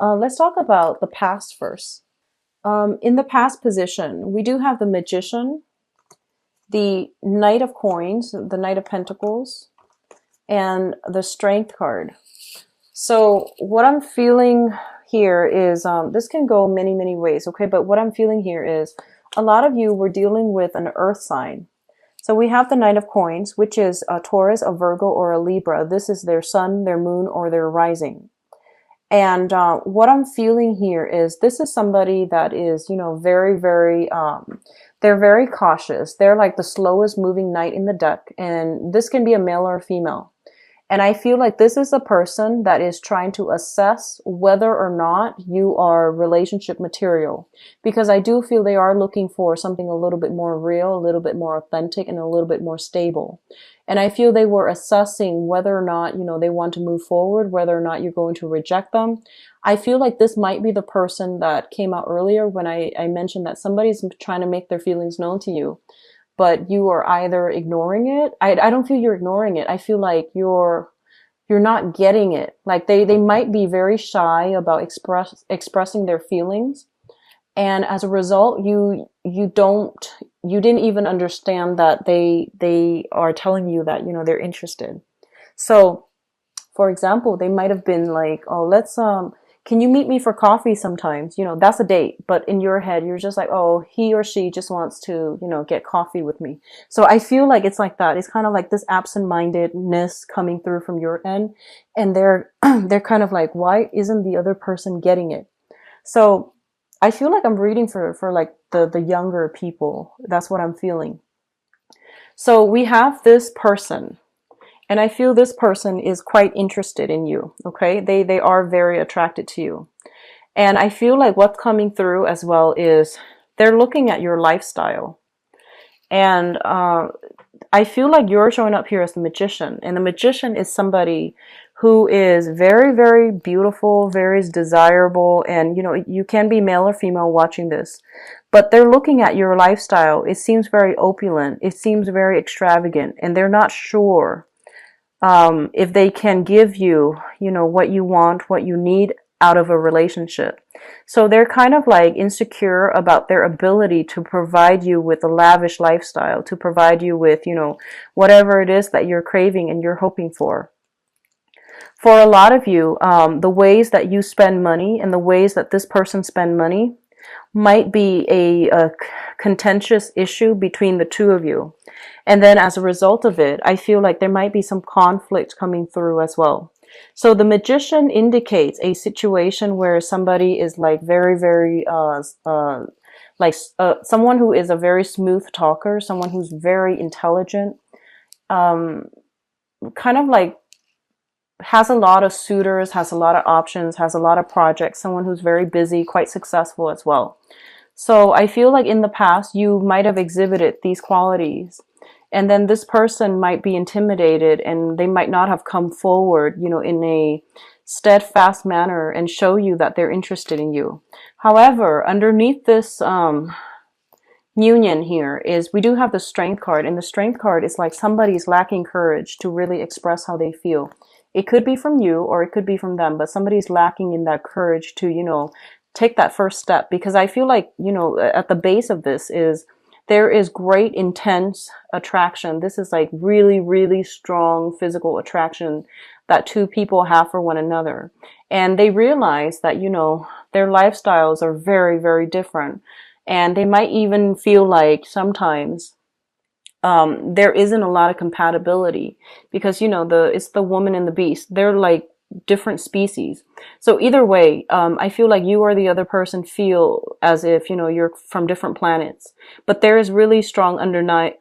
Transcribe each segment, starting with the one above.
Let's talk about the past first. In the past position, we do have the Magician, the Knight of Coins, the Knight of Pentacles, and the Strength card. So what I'm feeling here is, this can go many, many ways, okay? But what I'm feeling here is a lot of you were dealing with an earth sign. So we have the Knight of Coins, which is a Taurus, a Virgo, or a Libra. This is their sun, their moon, or their rising. And what I'm feeling here is this is somebody that is, very, very, they're very cautious. They're like the slowest moving knight in the deck. And this can be a male or a female. And I feel like this is a person that is trying to assess whether or not you are relationship material. Because I do feel they are looking for something a little bit more real, a little bit more authentic, and a little bit more stable. And I feel they were assessing whether or not, they want to move forward, whether or not you're going to reject them. I feel like this might be the person that came out earlier when I mentioned that somebody's trying to make their feelings known to you. But you are either ignoring it. I don't feel you're ignoring it. I feel like you're not getting it. Like they might be very shy about expressing their feelings. And as a result, you didn't even understand that they are telling you that, they're interested. So, for example, they might have been like, oh, can you meet me for coffee sometimes? That's a date. But in your head, you're just like, oh, he or she just wants to, get coffee with me. So I feel like it's like that. It's kind of like this absent-mindedness coming through from your end. And they're kind of like, why isn't the other person getting it? So I feel like I'm reading for like the younger people. That's what I'm feeling. So we have this person. And I feel this person is quite interested in you, okay? They are very attracted to you. And I feel like what's coming through as well is they're looking at your lifestyle. And I feel like you're showing up here as the Magician. And the Magician is somebody who is very, very beautiful, very desirable. And, you can be male or female watching this. But they're looking at your lifestyle. It seems very opulent. It seems very extravagant. And they're not sure if they can give you, what you want, what you need out of a relationship. So they're kind of like insecure about their ability to provide you with a lavish lifestyle, to provide you with, whatever it is that you're craving and you're hoping for. For a lot of you, the ways that you spend money and the ways that this person spend money might be a contentious issue between the two of you. And then as a result of it, I feel like there might be some conflict coming through as well. So the Magician indicates a situation where somebody is like very, very, someone who is a very smooth talker, someone who's very intelligent, kind of like has a lot of suitors, has a lot of options, has a lot of projects, someone who's very busy, quite successful as well. So I feel like in the past, you might have exhibited these qualities. And then this person might be intimidated and they might not have come forward, in a steadfast manner and show you that they're interested in you. However, underneath this union here is we do have the Strength card. And the Strength card is like somebody's lacking courage to really express how they feel. It could be from you or it could be from them, but somebody's lacking in that courage to, take that first step. Because I feel like, at the base of this is there is great intense attraction. This is like really, really strong physical attraction that two people have for one another. And they realize that, their lifestyles are very, very different. And they might even feel like sometimes there isn't a lot of compatibility because, it's the woman and the beast. They're like different species. So either way, I feel like you or the other person feel as if, you're from different planets. But there is really strong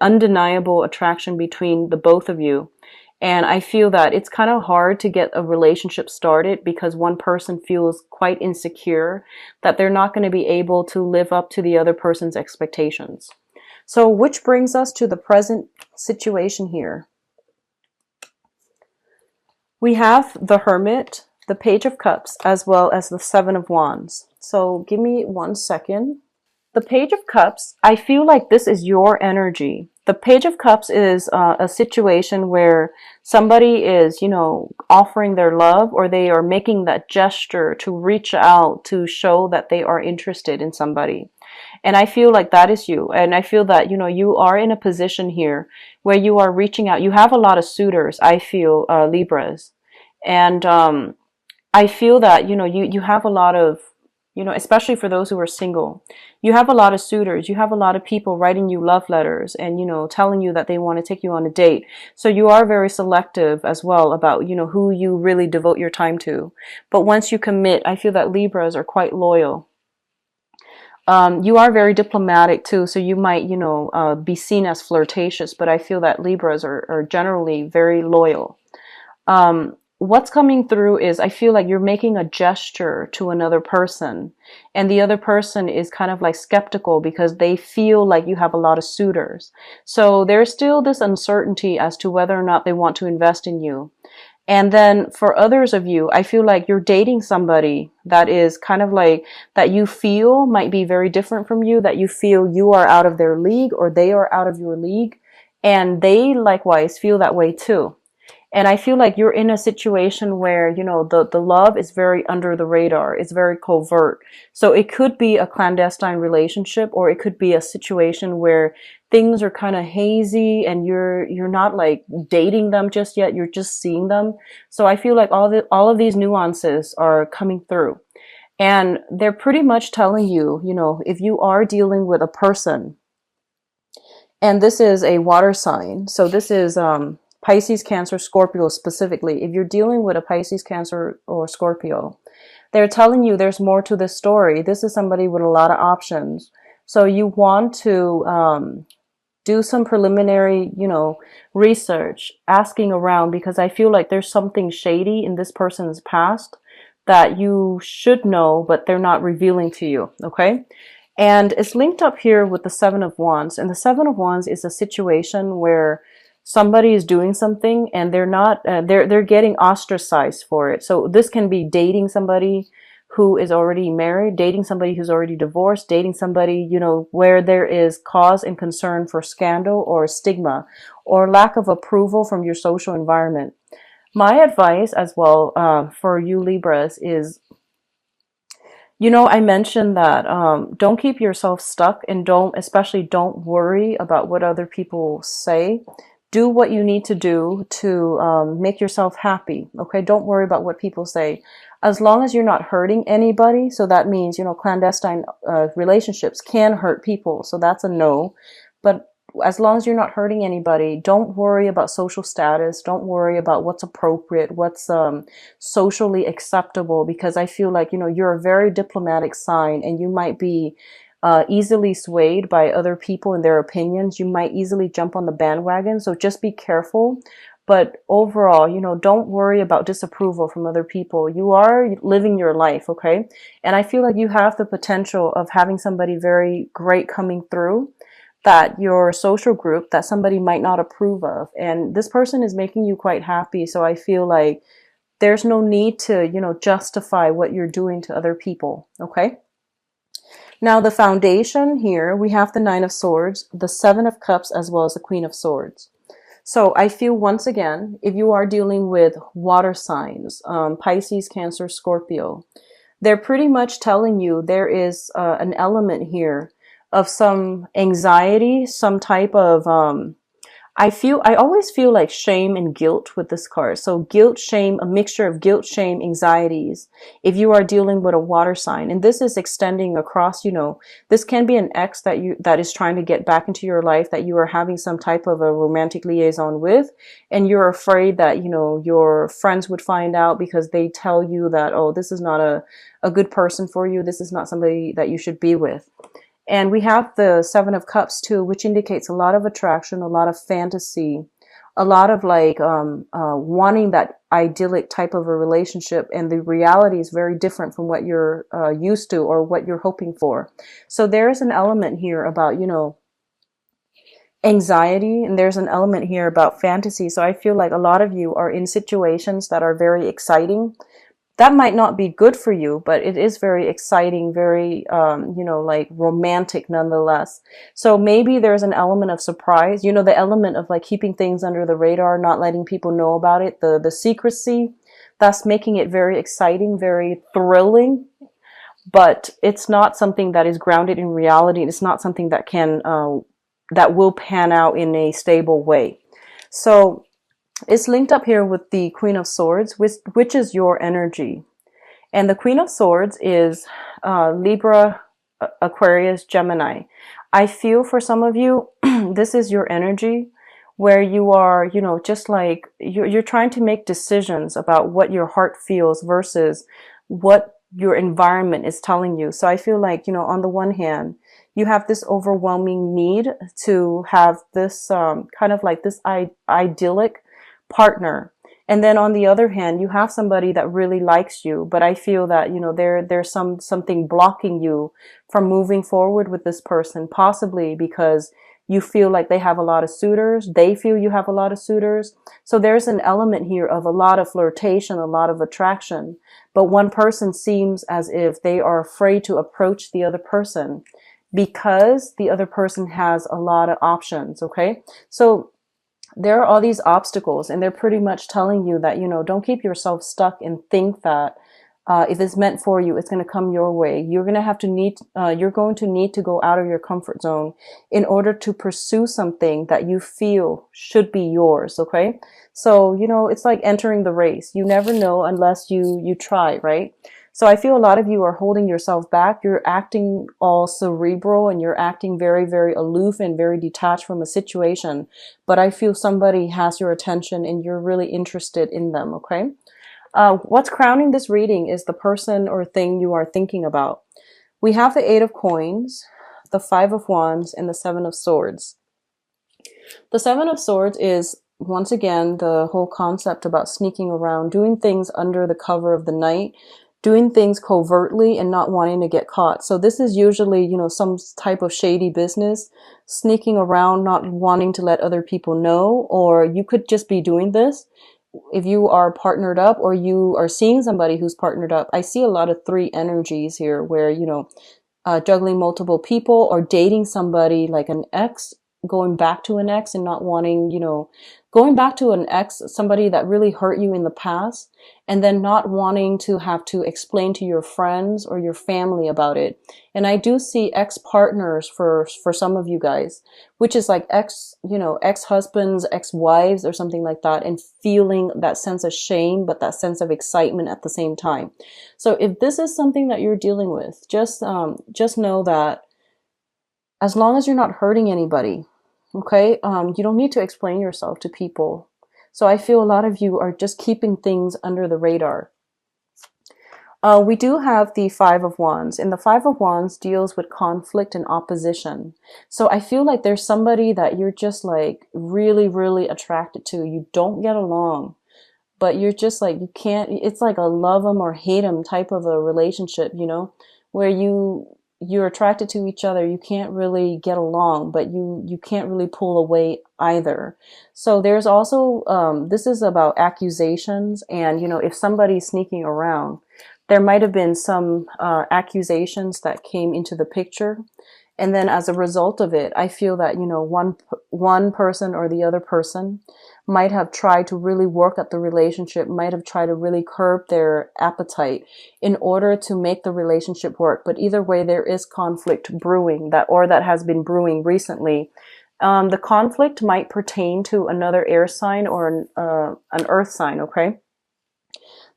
undeniable attraction between the both of you. And I feel that it's kind of hard to get a relationship started because one person feels quite insecure that they're not going to be able to live up to the other person's expectations. So which brings us to the present situation here. We have the Hermit, the Page of Cups, as well as the Seven of Wands. So give me 1 second. The Page of Cups, I feel like this is your energy. The Page of Cups is a situation where somebody is, offering their love, or they are making that gesture to reach out to show that they are interested in somebody. And I feel like that is you. And I feel that, you are in a position here where you are reaching out. You have a lot of suitors, I feel, Libras. And I feel that, you have a lot of, especially for those who are single, you have a lot of suitors. You have a lot of people writing you love letters and, telling you that they want to take you on a date. So you are very selective as well about, who you really devote your time to. But once you commit, I feel that Libras are quite loyal. You are very diplomatic too, so you might, be seen as flirtatious, but I feel that Libras are generally very loyal. What's coming through is I feel like you're making a gesture to another person, and the other person is kind of like skeptical because they feel like you have a lot of suitors. So there's still this uncertainty as to whether or not they want to invest in you. And then for others of you, I feel like you're dating somebody that is kind of like that you feel might be very different from you, that you feel you are out of their league or they are out of your league. And they likewise feel that way too. And I feel like you're in a situation where, the love is very under the radar. It's very covert. So it could be a clandestine relationship, or it could be a situation where things are kind of hazy and you're not like dating them just yet. You're just seeing them. So I feel like all of these nuances are coming through. And they're pretty much telling you, if you are dealing with a person, and this is a water sign. So this is, Pisces, Cancer, Scorpio specifically. If you're dealing with a Pisces, Cancer, or Scorpio, they're telling you there's more to this story. This is somebody with a lot of options. So you want to do some preliminary, research, asking around, because I feel like there's something shady in this person's past that you should know, but they're not revealing to you, okay? And it's linked up here with the Seven of Wands. And the Seven of Wands is a situation where somebody is doing something and they're not, they're getting ostracized for it. So this can be dating somebody who is already married, dating somebody who's already divorced, dating somebody, where there is cause and concern for scandal or stigma or lack of approval from your social environment. My advice as well for you Libras is, I mentioned that don't keep yourself stuck, and especially don't worry about what other people say. Do what you need to do to make yourself happy. Okay, don't worry about what people say. As long as you're not hurting anybody, so that means, clandestine relationships can hurt people, so that's a no. But as long as you're not hurting anybody, don't worry about social status. Don't worry about what's appropriate, what's socially acceptable, because I feel like, you're a very diplomatic sign, and you might be easily swayed by other people and their opinions. You might easily jump on the bandwagon. So just be careful. But overall, don't worry about disapproval from other people. You are living your life, okay? And I feel like you have the potential of having somebody very great coming through, that your social group, that somebody might not approve of. And this person is making you quite happy. So I feel like there's no need to, justify what you're doing to other people, okay? Now, the foundation here, we have the Nine of Swords, the Seven of Cups, as well as the Queen of Swords. So I feel, once again, if you are dealing with water signs, Pisces, Cancer, Scorpio, they're pretty much telling you there is an element here of some anxiety, some type of I always feel like shame and guilt with this card. So guilt, shame, a mixture of guilt, shame, anxieties, if you are dealing with a water sign. And this is extending across, this can be an ex that is trying to get back into your life, that you are having some type of a romantic liaison with, and you're afraid that, your friends would find out because they tell you that, oh, this is not a good person for you. This is not somebody that you should be with. And we have the Seven of Cups too, which indicates a lot of attraction, a lot of fantasy, a lot of like wanting that idyllic type of a relationship. And the reality is very different from what you're used to or what you're hoping for. So there's an element here about, anxiety, and there's an element here about fantasy. So I feel like a lot of you are in situations that are very exciting, that might not be good for you, but it is very exciting, very, you know, like romantic nonetheless. So maybe there's an element of surprise, you know, the element of like keeping things under the radar, not letting people know about it, the secrecy, that's making it very exciting, very thrilling, but it's not something that is grounded in reality. It's not something that can, that will pan out in a stable way. So it's linked up here with the Queen of Swords, which is your energy. And the Queen of Swords is Libra, Aquarius, Gemini. I feel for some of you, this is your energy where you are, you know, just like you're trying to make decisions about what your heart feels versus what your environment is telling you. So I feel like, you know, on the one hand, you have this overwhelming need to have this kind of like this idyllic partner. And then on the other hand, you have somebody that really likes you, but I feel that, you know, there's something blocking you from moving forward with this person, possibly because you feel like they have a lot of suitors. They feel you have a lot of suitors. So there's an element here of a lot of flirtation, a lot of attraction. But one person seems as if they are afraid to approach the other person because the other person has a lot of options. Okay. So there are all these obstacles, and they're pretty much telling you that, you know, don't keep yourself stuck and think that if it's meant for you, it's going to come your way. You're going to have to you're going to need to go out of your comfort zone in order to pursue something that you feel should be yours. Okay. So, you know, it's like entering the race. You never know unless you try, right? So I feel a lot of you are holding yourself back. You're acting all cerebral and you're acting very, very aloof and very detached from a situation. But I feel somebody has your attention and you're really interested in them. Okay. What's crowning this reading is the person or thing you are thinking about. We have the Eight of Coins, the Five of Wands, and the Seven of Swords. The Seven of Swords is, once again, the whole concept about sneaking around, doing things under the cover of the night, doing things covertly and not wanting to get caught. So this is usually, you know, some type of shady business, sneaking around, not wanting to let other people know, or you could just be doing this if you are partnered up or you are seeing somebody who's partnered up. I see a lot of three energies here where, you know, juggling multiple people or dating somebody like an ex, going back to an ex and not wanting, you know, going back to an ex, somebody that really hurt you in the past, and then not wanting to have to explain to your friends or your family about it. And I do see ex-partners for some of you guys, which is like you know, ex-husbands, ex-wives or something like that, and feeling that sense of shame, but that sense of excitement at the same time. So if this is something that you're dealing with, just know that as long as you're not hurting anybody, okay, you don't need to explain yourself to people. So I feel a lot of you are just keeping things under the radar. We do have the Five of Wands, and the Five of Wands deals with conflict and opposition. So I feel like there's somebody that you're just like really, really attracted to. You don't get along, but you're just like, you can't, it's like a love them or hate them type of a relationship, you know, where you're attracted to each other. You can't really get along, but you can't really pull away either. So there's also, this is about accusations, and, you know, if somebody's sneaking around, there might have been some accusations that came into the picture. And then as a result of it, I feel that, you know, one person or the other person might have tried to really work at the relationship, might have tried to really curb their appetite in order to make the relationship work. But either way, there is conflict brewing that has been brewing recently. The conflict might pertain to another air sign or an earth sign, okay?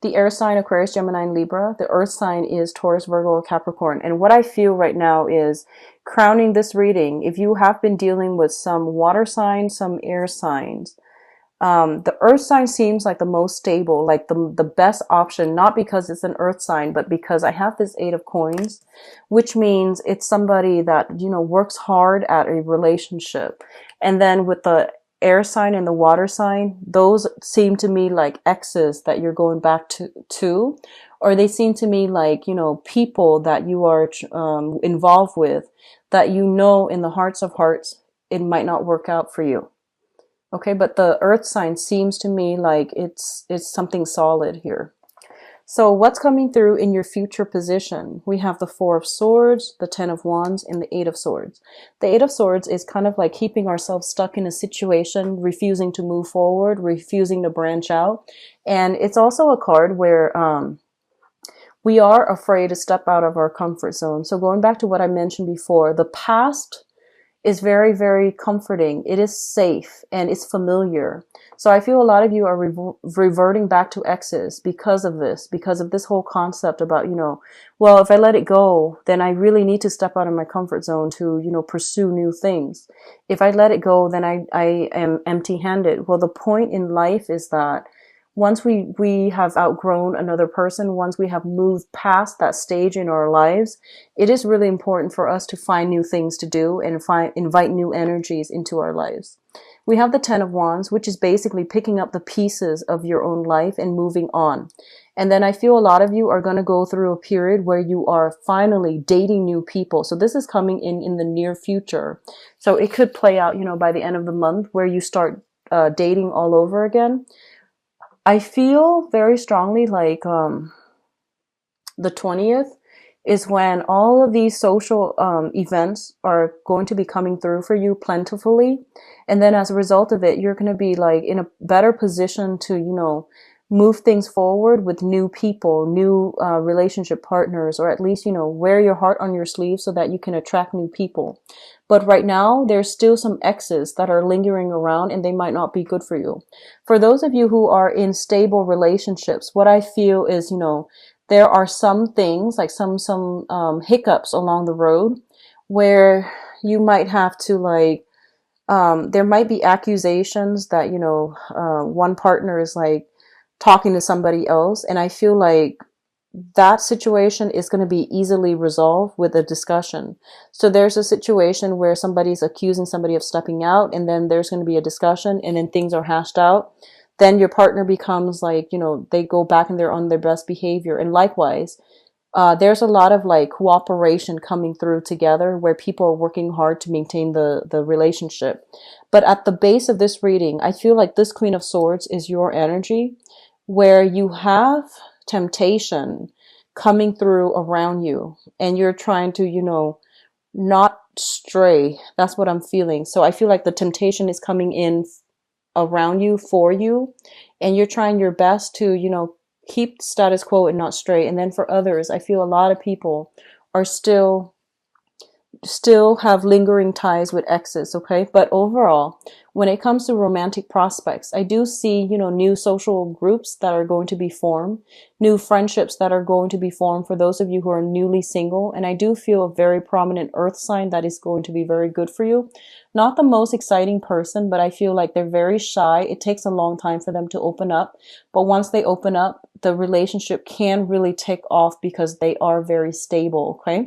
The air sign, Aquarius, Gemini, and Libra. The earth sign is Taurus, Virgo, or Capricorn. And what I feel right now is crowning this reading, if you have been dealing with some water signs, some air signs, the earth sign seems like the most stable, like the best option, not because it's an earth sign, but because I have this Eight of Coins, which means it's somebody that, you know, works hard at a relationship. And then with the air sign and the water sign, those seem to me like exes that you're going back to, or they seem to me like, you know, people that you are involved with that, you know, in the hearts of hearts, it might not work out for you. Okay, but the earth sign seems to me like it's something solid here. So what's coming through in your future position? We have the Four of Swords, the Ten of Wands, and the Eight of Swords. The Eight of Swords is kind of like keeping ourselves stuck in a situation, refusing to move forward, refusing to branch out. And it's also a card where we are afraid to step out of our comfort zone. So going back to what I mentioned before, the past is very, very comforting. It is safe and it's familiar. So I feel a lot of you are reverting back to exes because of this whole concept about, well, if I let it go, then I really need to step out of my comfort zone to, pursue new things. If I let it go, then I am empty-handed. Well, the point in life is that once we have outgrown another person, once we have moved past that stage in our lives, it is really important for us to find new things to do and invite new energies into our lives. We have the Ten of Wands, which is basically picking up the pieces of your own life and moving on. And then I feel a lot of you are going to go through a period where you are finally dating new people. So this is coming in the near future. So it could play out, by the end of the month where you start dating all over again. I feel very strongly like the 20th is when all of these social events are going to be coming through for you plentifully. And then as a result of it, you're going to be like in a better position to, move things forward with new people, new relationship partners, or at least, wear your heart on your sleeve so that you can attract new people. But right now, there's still some exes that are lingering around and they might not be good for you. For those of you who are in stable relationships, what I feel is, there are some things like some hiccups along the road where you might have to like, there might be accusations that, one partner is like talking to somebody else. And I feel like that situation is going to be easily resolved with a discussion. So there's a situation where somebody's accusing somebody of stepping out, and then there's going to be a discussion, and then things are hashed out. Then your partner becomes like, they go back and they're on their best behavior. And likewise, there's a lot of like cooperation coming through together where people are working hard to maintain the relationship. But at the base of this reading, I feel like this Queen of Swords is your energy where you have temptation coming through around you and you're trying to, not stray. That's what I'm feeling. So I feel like the temptation is coming in around you for you and you're trying your best to, keep status quo and not stray. And then for others, I feel a lot of people are still have lingering ties with exes, okay? But overall, when it comes to romantic prospects, I do see, new social groups that are going to be formed, new friendships that are going to be formed for those of you who are newly single. And I do feel a very prominent earth sign that is going to be very good for you. Not the most exciting person, but I feel like they're very shy. It takes a long time for them to open up. But once they open up, the relationship can really take off because they are very stable, okay?